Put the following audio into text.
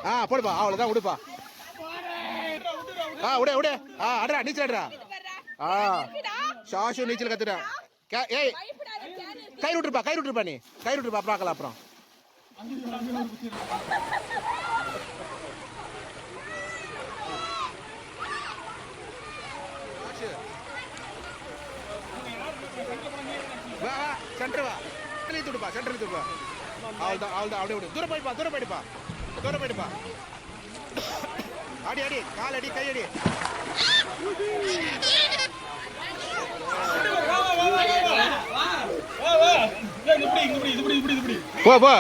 போடுப்பா அவ்வளோதான் விடுப்பா விடு விடு அட்ரா நீச்சல் அட்ரா ஷாஷு நீச்சல் கத்துடா ஏய் கயிறு விட்டுருப்பா நீ கயிறு விட்டுருப்பா பார்க்கலாம் அப்புறம் வா சென்டர் வா துடுப்பா சென்டர் துடுப்பா அவ்வளோதான் அப்படியே விடு தூரம் போயிடுப்பா அடி அடி கால் அடி கை அடி போ